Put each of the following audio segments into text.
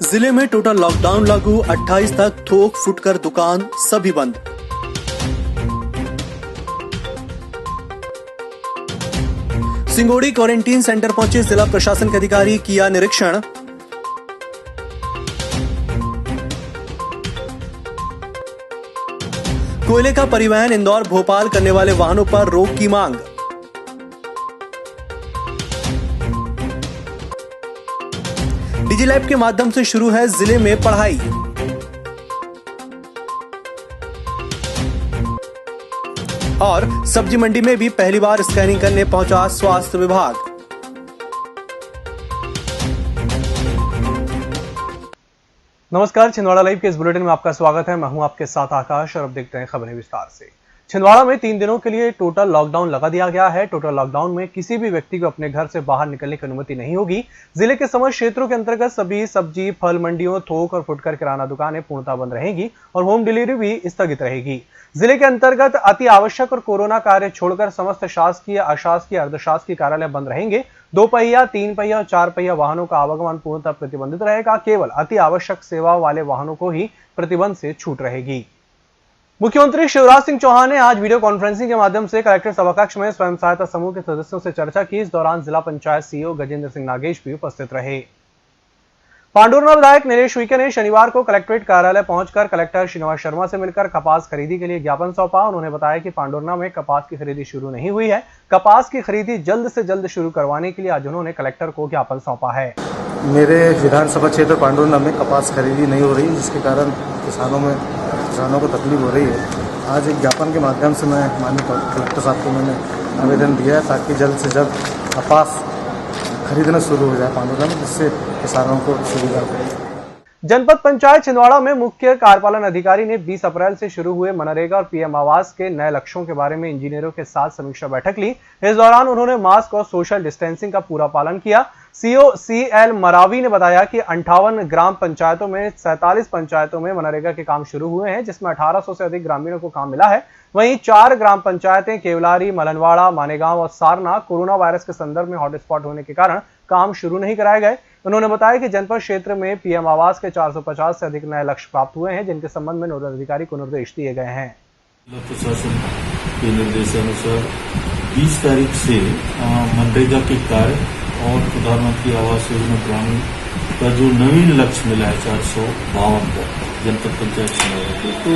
जिले में total lockdown लागू, 28 तक थोक, फुटकर दुकान सभी बंद। सिंगोड़ी क्वारंटीन सेंटर पहुंचे जिला प्रशासन के अधिकारी, किया निरीक्षण। कोयले का परिवहन इंदौर भोपाल करने वाले वाहनों पर रोक की मांग। डिजिलैब के माध्यम से शुरू है जिले में पढ़ाई। और सब्जी मंडी में भी पहली बार स्कैनिंग करने पहुंचा स्वास्थ्य विभाग। नमस्कार, छिंदवाड़ा लाइव के इस बुलेटिन में आपका स्वागत है। मैं हूं आपके साथ आकाश और अब देखते हैं खबरें विस्तार से। छिंदवाड़ा में 3 दिनों के लिए टोटल लॉकडाउन लगा दिया गया है। टोटल लॉकडाउन में किसी भी व्यक्ति को अपने घर से बाहर निकलने की अनुमति नहीं होगी। जिले के समस्त क्षेत्रों के अंतर्गत सभी सब्जी, फल मंडियों, थोक और फुटकर किराना दुकानें पूर्णतः बंद रहेंगी और होम डिलीवरी भी स्थगित रहेगी। जिले के अंतर्गत अति आवश्यक और कोरोना कार्य छोड़कर समस्त शासकीय, अशासकीय, अर्धशासकीय कार्यालय बंद रहेंगे। 2 पहिया, 3 पहिया और 4 पहिया वाहनों का आवागमन पूर्णतः प्रतिबंधित रहेगा। केवल अति आवश्यक सेवा वाले वाहनों को ही प्रतिबंध से छूट रहेगी। मुख्यमंत्री शिवराज सिंह चौहान ने आज वीडियो कॉन्फ्रेंसिंग के माध्यम से कलेक्टर सभाकक्ष में स्वयं सहायता समूह के सदस्यों से चर्चा की। इस दौरान जिला पंचायत सीईओ गजेंद्र सिंह नागेश भी उपस्थित रहे। पांडुरना विधायक नीलेश उइके ने शनिवार को कलेक्ट्रेट कार्यालय पहुंचकर कलेक्टर श्रीनिवास शर्मा से मिलकर कपास खरीदी के लिए ज्ञापन सौंपा। उन्होंने बताया कि पांडुरना में कपास की खरीदी शुरू नहीं हुई है। कपास की खरीदी जल्द से जल्द शुरू करवाने के लिए आज उन्होंने कलेक्टर को ज्ञापन सौंपा है। मेरे विधानसभा क्षेत्र पांडुरना में कपास खरीदी नहीं हो रही, जिसके कारण किसानों को तकलीफ हो रही है। आज एक ज्ञापन के माध्यम से मैं माननीय कलेक्टर साहब को मैंने आवेदन दिया है ताकि जल्द से जल्द कपास खरीदना शुरू हो जाए पांडुरना में, जिससे किसानों को सुविधा हो। जनपद पंचायत छिंदवाड़ा में मुख्य कार्यपालन अधिकारी ने 20 अप्रैल से शुरू हुए मनरेगा और पीएम आवास के नए लक्ष्यों के बारे में इंजीनियरों के साथ समीक्षा बैठक ली। इस दौरान उन्होंने मास्क और सोशल डिस्टेंसिंग का पूरा पालन किया। सीओ CL मरावी ने बताया कि 58 ग्राम पंचायतों में 47 पंचायतों में मनरेगा के काम शुरू हुए हैं, जिसमें 1800 से अधिक ग्रामीणों को काम मिला है। वहीं 4 ग्राम पंचायतें केवलारी, मलनवाड़ा, मानेगांव और सारना कोरोना वायरस के संदर्भ में हॉटस्पॉट होने के कारण काम शुरू नहीं कराए गए। उन्होंने बताया कि जनपद क्षेत्र में पीएम आवास के 450 से अधिक नए लक्ष्य प्राप्त हुए हैं, जिनके संबंध में नोडल अधिकारी को निर्देश दिए गए हैं। प्रशासन के निर्देशानुसार 20 तारीख से मनरेगा के कार्य और प्रधानमंत्री आवास योजना ग्रामीण का जो नवीन लक्ष्य मिला है 452 का जनपद पंचायत छिंदवाड़ा को, तो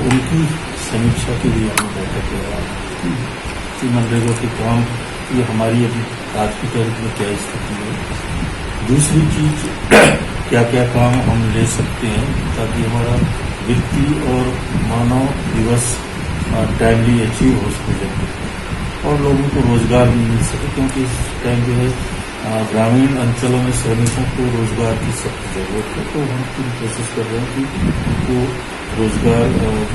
उनकी समीक्षा के लिए हमने बैठक किया कि मनरेगा के काम ये हमारी अभी आज की तारीख में क्या स्थिति है। दूसरी चीज, क्या क्या काम हम ले सकते हैं ताकि हमारा वित्तीय और मानव दिवस टाइमली अचीव हो सके और लोगों को रोजगार भी मिल सके, क्योंकि इस टाइम जो है ग्रामीण अंचलों में श्रमिकों को रोजगार की सख्त जरूरत है। तो हम पूरी कोशिश कर रहे हैं कि उनको रोजगार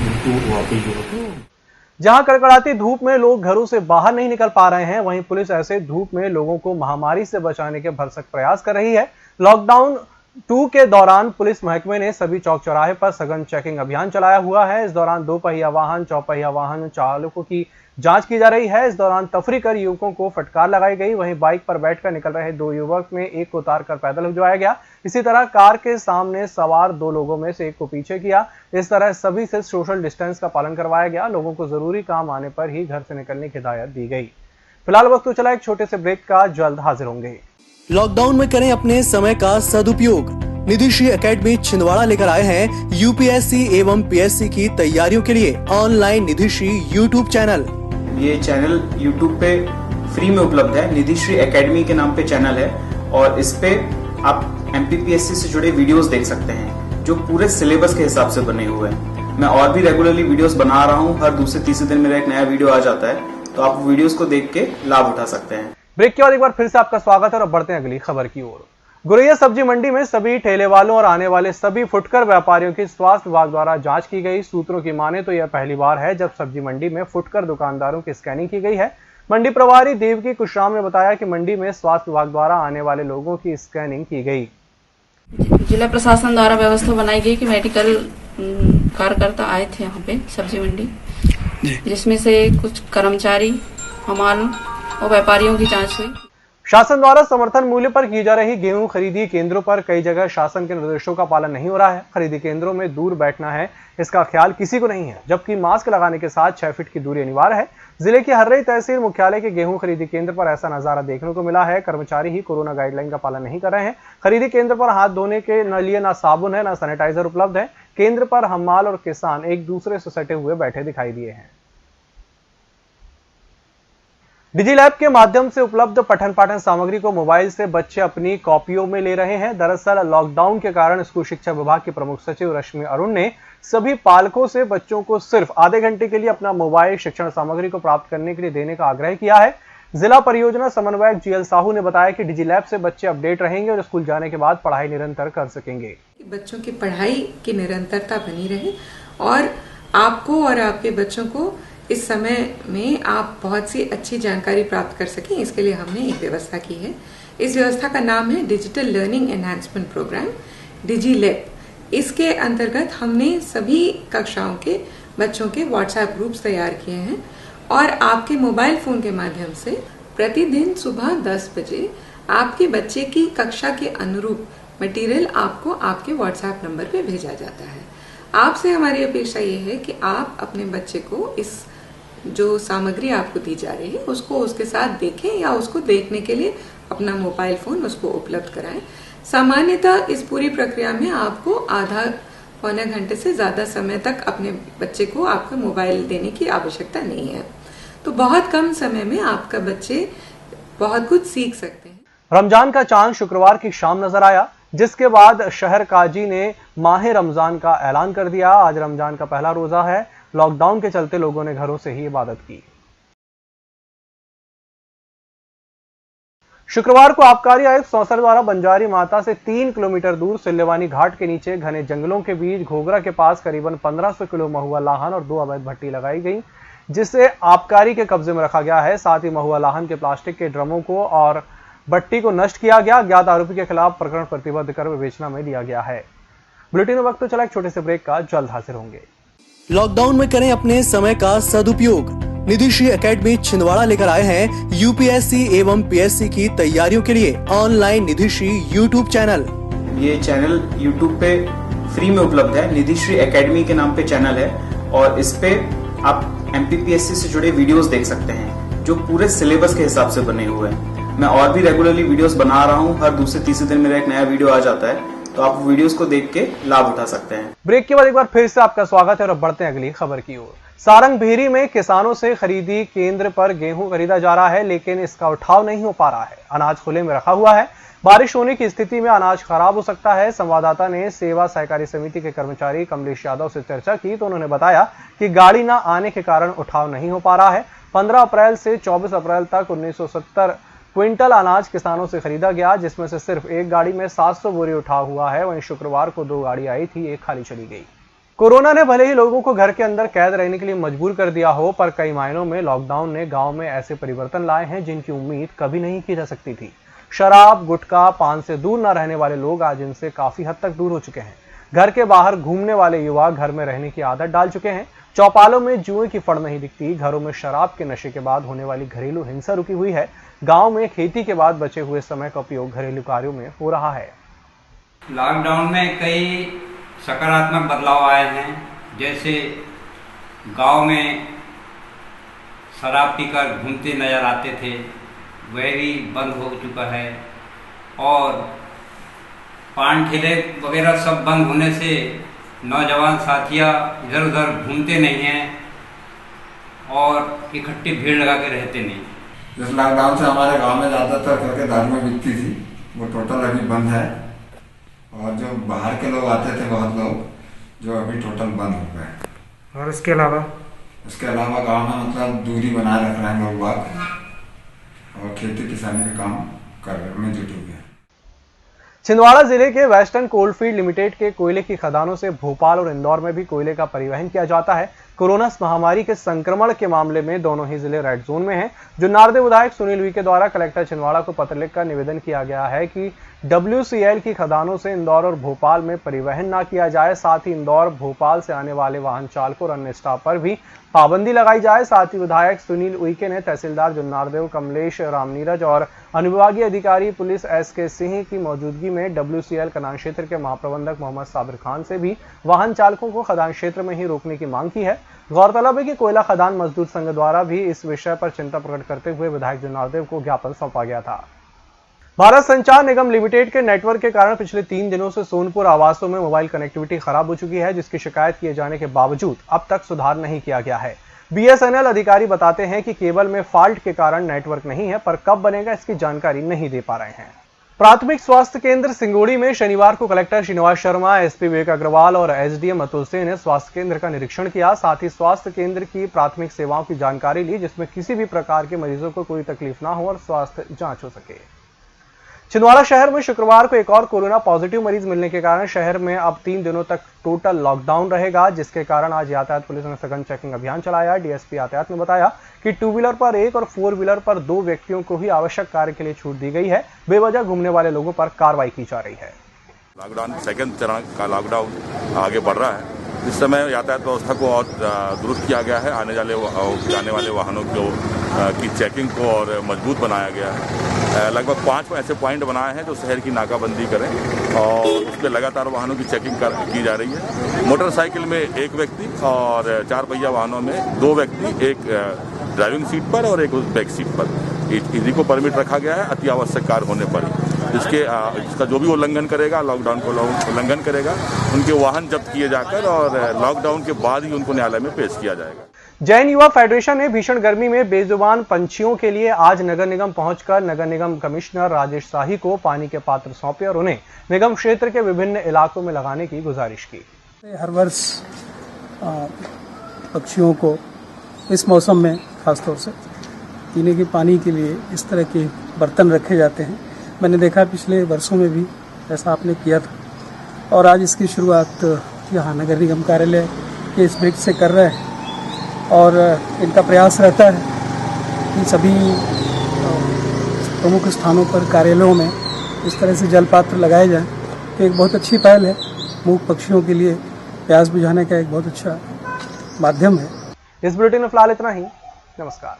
उनको वाकई जरूरत है। जहां कड़कड़ाती धूप में लोग घरों से बाहर नहीं निकल पा रहे हैं, वहीं पुलिस ऐसे धूप में लोगों को महामारी से बचाने के भरसक प्रयास कर रही है। लॉकडाउन 2 के दौरान पुलिस महकमे ने सभी चौक चौराहे पर सघन चेकिंग अभियान चलाया हुआ है। इस दौरान 2 पहिया वाहन, 4 पहिया वाहन चालकों की जांच की जा रही है। इस दौरान तफरी कर युवकों को फटकार लगाई गई। वहीं बाइक पर बैठकर निकल रहे 2 युवक में एक को उतारकर पैदल भिजवाया गया। इसी तरह कार के सामने सवार 2 लोगों में से एक को पीछे किया। इस तरह सभी से सोशल डिस्टेंस का पालन करवाया गया। लोगों को जरूरी काम आने पर ही घर से निकलने की हिदायत दी गई। फिलहाल वक्त तो चला एक छोटे से ब्रेक का, जल्द हाजिर होंगे। लॉकडाउन में करें अपने समय का सदुपयोग। निधिश्री एकेडमी छिंदवाड़ा लेकर आए हैं यूपीएससी एवं पीएससी की तैयारियों के लिए ऑनलाइन निधिश्री यूट्यूब चैनल। ये चैनल यूट्यूब पे फ्री में उपलब्ध है। निधिश्री एकेडमी के नाम पे चैनल है और इस पे आप एमपीपीएससी से जुड़े वीडियोस देख सकते हैं जो पूरे सिलेबस के हिसाब से बने हुए हैं। मैं और भी रेगुलरली वीडियोस बना रहा हूँ। हर दूसरे तीसरे दिन मेरा एक नया वीडियो आ जाता है, तो आप वीडियोस को देख के लाभ उठा सकते हैं। ब्रेक के बाद एक बार फिर से आपका स्वागत है और बढ़ते हैं अगली खबर की ओर। गुरैया सब्जी मंडी में सभी ठेले वालों और आने वाले सभी फुटकर व्यापारियों की स्वास्थ्य विभाग द्वारा जांच की गई। सूत्रों की माने तो यह पहली बार है जब सब्जी मंडी में फुटकर दुकानदारों की स्कैनिंग की गई है। मंडी प्रभारी देवकी कुशराम ने बताया कि मंडी में स्वास्थ्य विभाग द्वारा आने वाले लोगों की स्कैनिंग की गई। जिला प्रशासन द्वारा व्यवस्था बनाई गई कि मेडिकल कार्यकर्ता आए थे यहाँ पे सब्जी मंडी, जिसमें से कुछ कर्मचारी, हमाल और व्यापारियों की जांच हुई। शासन द्वारा समर्थन मूल्य पर की जा रही गेहूं खरीदी केंद्रों पर कई जगह शासन के निर्देशों का पालन नहीं हो रहा है। खरीदी केंद्रों में दूर बैठना है, इसका ख्याल किसी को नहीं है, जबकि मास्क लगाने के साथ 6 फीट की दूरी अनिवार्य है। जिले की हर्रई तहसील मुख्यालय के गेहूं खरीदी केंद्र पर ऐसा नजारा देखने को मिला है। कर्मचारी ही कोरोना गाइडलाइन का पालन नहीं कर रहे हैं। खरीदी केंद्र पर हाथ धोने के न लिए ना साबुन है, ना सैनिटाइजर उपलब्ध है। केंद्र पर हम्माल और किसान एक दूसरे से सटे हुए बैठे दिखाई दिए हैं। डिजी लैब के माध्यम से उपलब्ध पठन पाठन सामग्री को मोबाइल से बच्चे अपनी कॉपियों में ले रहे हैं। दरअसल लॉकडाउन के कारण स्कूल शिक्षा विभाग के प्रमुख सचिव रश्मि अरुण ने सभी पालकों से बच्चों को सिर्फ आधे घंटे के लिए अपना मोबाइल शिक्षण सामग्री को प्राप्त करने के लिए देने का आग्रह किया है। जिला परियोजना समन्वयक जीएल साहू ने बताया कि डिजी लैब से बच्चे अपडेट रहेंगे और स्कूल जाने के बाद पढ़ाई निरंतर कर सकेंगे। बच्चों की पढ़ाई की निरंतरता बनी रहे और आपको और आपके बच्चों को इस समय में आप बहुत सी अच्छी जानकारी प्राप्त कर सकें, इसके लिए हमने एक व्यवस्था की है। इस व्यवस्था का नाम है डिजिटल लर्निंग एनहांसमेंट प्रोग्राम, डिजी लैब। इसके अंतर्गत हमने सभी कक्षाओं के बच्चों के व्हाट्सएप ग्रुप्स तैयार किए हैं और आपके मोबाइल फोन के माध्यम से प्रतिदिन सुबह 10 बजे आपके बच्चे की कक्षा के अनुरूप मटेरियल आपको आपके व्हाट्सएप नंबर पे भेजा जाता है। आपसे हमारी अपेक्षा ये है कि आप अपने बच्चे को इस जो सामग्री आपको दी जा रही है उसको उसके साथ देखें या उसको देखने के लिए अपना मोबाइल फोन उसको उपलब्ध कराएं। सामान्यतः इस पूरी प्रक्रिया में आपको आधा पौने घंटे से ज्यादा समय तक अपने बच्चे को आपका मोबाइल देने की आवश्यकता नहीं है, तो बहुत कम समय में आपका बच्चे बहुत कुछ सीख सकते हैं। रमजान का चांद शुक्रवार की शाम नजर आया, जिसके बाद शहर काजी ने माह रमजान का ऐलान कर दिया। आज रमजान का पहला रोजा है। लॉकडाउन के चलते लोगों ने घरों से ही इबादत की। शुक्रवार को आबकारी आयुक्त सौंसर द्वारा बंजारी माता से 3 किलोमीटर दूर सिल्लेवानी घाट के नीचे घने जंगलों के बीच घोघरा के पास करीबन 1500 किलो महुआ लाहन और 2 अवैध भट्टी लगाई गई, जिसे आबकारी के कब्जे में रखा गया है। साथ ही महुआ लाहन के प्लास्टिक के ड्रमों को और भट्टी को नष्ट किया गया। ज्ञात आरोपी के खिलाफ प्रकरण प्रतिबद्ध कर विवेचना में लिया गया है। बुलेटिन में वक्त तो चला एक छोटे से ब्रेक का, जल्द हाजिर होंगे। लॉकडाउन में करें अपने समय का सदुपयोग। निधिश्री एकेडमी छिंदवाड़ा लेकर आए हैं यूपीएससी एवं पीएससी की तैयारियों के लिए ऑनलाइन निधिश्री यूट्यूब चैनल। ये चैनल यूट्यूब पे फ्री में उपलब्ध है। निधिश्री एकेडमी के नाम पे चैनल है और इस पे आप एमपीपीएससी से जुड़े वीडियोस देख सकते हैं जो पूरे सिलेबस के हिसाब से बने हुए हैं। मैं और भी रेगुलरली वीडियोस बना रहा हूँ। हर दूसरे तीसरे दिन मेरा एक नया वीडियो आ जाता है, तो आप वीडियोस को देख के लाभ उठा सकते हैं। ब्रेक के बाद एक बार फिर से आपका स्वागत है और अब बढ़ते हैं अगली खबर की ओर। सारंग भेरी में किसानों से खरीदी केंद्र पर गेहूं खरीदा जा रहा है, लेकिन इसका उठाव नहीं हो पा रहा है। अनाज खुले में रखा हुआ है। बारिश होने की स्थिति में अनाज खराब हो सकता है। संवाददाता ने सेवा सहकारी समिति के कर्मचारी कमलेश यादव से चर्चा की तो उन्होंने बताया कि गाड़ी न आने के कारण उठाव नहीं हो पा रहा है। 15 अप्रैल से 24 अप्रैल तक 1970 क्विंटल अनाज किसानों से खरीदा गया, जिसमें से सिर्फ एक गाड़ी में 700 बोरी उठाव हुआ है। वहीं शुक्रवार को 2 गाड़ी आई थी, एक खाली चली गई। कोरोना ने भले ही लोगों को घर के अंदर कैद रहने के लिए मजबूर कर दिया हो, पर कई मायनों में लॉकडाउन ने गांव में ऐसे परिवर्तन लाए हैं जिनकी उम्मीद कभी नहीं की जा सकती थी। शराब, गुटखा, पान से दूर न रहने वाले लोग आज इनसे काफी हद तक दूर हो चुके हैं। घर के बाहर घूमने वाले युवा घर में रहने की आदत डाल चुके हैं। चौपालों में जुए की फड़ नहीं दिखती। घरों में शराब के नशे के बाद होने वाली घरेलू हिंसा रुकी हुई है। गांव में खेती के बाद बचे हुए समय का उपयोग घरेलू कार्यों में हो रहा है। लॉकडाउन में कई सकारात्मक बदलाव आए हैं, जैसे गांव में शराब पीकर घूमते नजर आते थे, वह भी बंद हो चुका है और पान ठेले वगैरह सब बंद होने से नौजवान साथियाँ इधर उधर घूमते नहीं हैं और इकट्ठी भीड़ लगा के रहते नहीं। इस लॉकडाउन से हमारे गांव में ज़्यादातर करके दारुएं बिकती थी, वो टोटल अभी बंद है और जो बाहर के लोग आते थे बहुत लोग, जो अभी टोटल बंद हो गए। और इसके अलावा गांव में मतलब दूरी बनाए रख रहे हैं लोग बाग और खेती किसानी के काम करने में जुटे हुए हैं। छिंदवाड़ा जिले के वेस्टर्न कोलफील्ड लिमिटेड के कोयले की खदानों से भोपाल और इंदौर में भी कोयले का परिवहन किया जाता है। कोरोना महामारी के संक्रमण के मामले में दोनों ही जिले रेड जोन में हैं। जुन्नारदेव विधायक सुनील उइके द्वारा कलेक्टर छिंदवाड़ा को पत्र लिखकर निवेदन किया गया है कि WCL की खदानों से इंदौर और भोपाल में परिवहन न किया जाए। साथ ही इंदौर भोपाल से आने वाले वाहन चालकों और अन्य स्टाफ पर भी पाबंदी लगाई जाए। साथ ही विधायक सुनील उइके ने तहसीलदार जुन्नारदेव कमलेश रामनीरज और अनुविभागीय अधिकारी पुलिस SK सिंह की मौजूदगी में WCL खदान क्षेत्र के महाप्रबंधक मोहम्मद साबिर खान से भी वाहन चालकों को खदान क्षेत्र में ही रोकने की मांग की है। गौरतलब है कि कोयला खदान मजदूर संघ द्वारा भी इस विषय पर चिंता प्रकट करते हुए विधायक जुन्नारदेव को ज्ञापन सौंपा गया था। भारत संचार निगम लिमिटेड के नेटवर्क के कारण पिछले 3 दिनों से सोनपुर आवासों में मोबाइल कनेक्टिविटी खराब हो चुकी है, जिसकी शिकायत किए जाने के बावजूद अब तक सुधार नहीं किया गया है। BSNL अधिकारी बताते हैं कि केबल में फॉल्ट के कारण नेटवर्क नहीं है, पर कब बनेगा इसकी जानकारी नहीं दे पा रहे हैं। प्राथमिक स्वास्थ्य केंद्र सिंगोड़ी में शनिवार को कलेक्टर श्रीनिवास शर्मा, SP विवेक अग्रवाल और SDM अतुल सिंह ने स्वास्थ्य केंद्र का निरीक्षण किया। साथ ही स्वास्थ्य केंद्र की प्राथमिक सेवाओं की जानकारी ली, जिसमें किसी भी प्रकार के मरीजों को कोई तकलीफ ना हो और स्वास्थ्य जांच हो सके। छिंदवाड़ा शहर में शुक्रवार को एक और कोरोना पॉजिटिव मरीज मिलने के कारण शहर में अब 3 दिनों तक टोटल लॉकडाउन रहेगा, जिसके कारण आज यातायात पुलिस ने सघन चेकिंग अभियान चलाया। DSP यातायात ने बताया कि 2 व्हीलर पर 1 और 4 व्हीलर पर 2 व्यक्तियों को ही आवश्यक कार्य के लिए छूट दी गई है। बेवजह घूमने वाले लोगों पर कार्रवाई की जा रही है। लॉकडाउन सेकेंड चरण का लॉकडाउन आगे बढ़ रहा है। इस समय यातायात व्यवस्था को और दुरुस्त किया गया है। आने जाने वाले वाहनों की चेकिंग को और मजबूत बनाया गया है। लगभग 5 ऐसे पॉइंट बनाए हैं जो शहर की नाकाबंदी करें और उस पर लगातार वाहनों की चेकिंग की जा रही है। मोटरसाइकिल में 1 व्यक्ति और 4 पहिया वाहनों में 2 व्यक्ति, एक ड्राइविंग सीट पर और एक बैक सीट पर, इसी को परमिट रखा गया है अति आवश्यक कार्य होने पर ही। इसका जो भी उल्लंघन करेगा, लॉकडाउन को उल्लंघन करेगा, उनके वाहन जब्त किए जाकर और लॉकडाउन के बाद ही उनको न्यायालय में पेश किया जाएगा। जैन युवा फेडरेशन ने भीषण गर्मी में बेजुबान पंछियों के लिए आज नगर निगम पहुंचकर नगर निगम कमिश्नर राजेश शाही को पानी के पात्र सौंपे और उन्हें निगम क्षेत्र के विभिन्न इलाकों में लगाने की गुजारिश की। हर वर्ष पक्षियों को इस मौसम में खासतौर से पीने के पानी के लिए इस तरह के बर्तन रखे जाते हैं। मैंने देखा पिछले वर्षों में भी ऐसा आपने किया था और आज इसकी शुरुआत यहाँ नगर निगम कार्यालय के इस ब्रिज से कर रहे हैं और इनका प्रयास रहता है कि सभी प्रमुख स्थानों पर कार्यालयों में इस तरह से जल पात्र लगाए जाएं। तो एक बहुत अच्छी पहल है, मूक पक्षियों के लिए प्यास बुझाने का एक बहुत अच्छा माध्यम है। इस बुलेटिन में फिलहाल इतना ही। नमस्कार।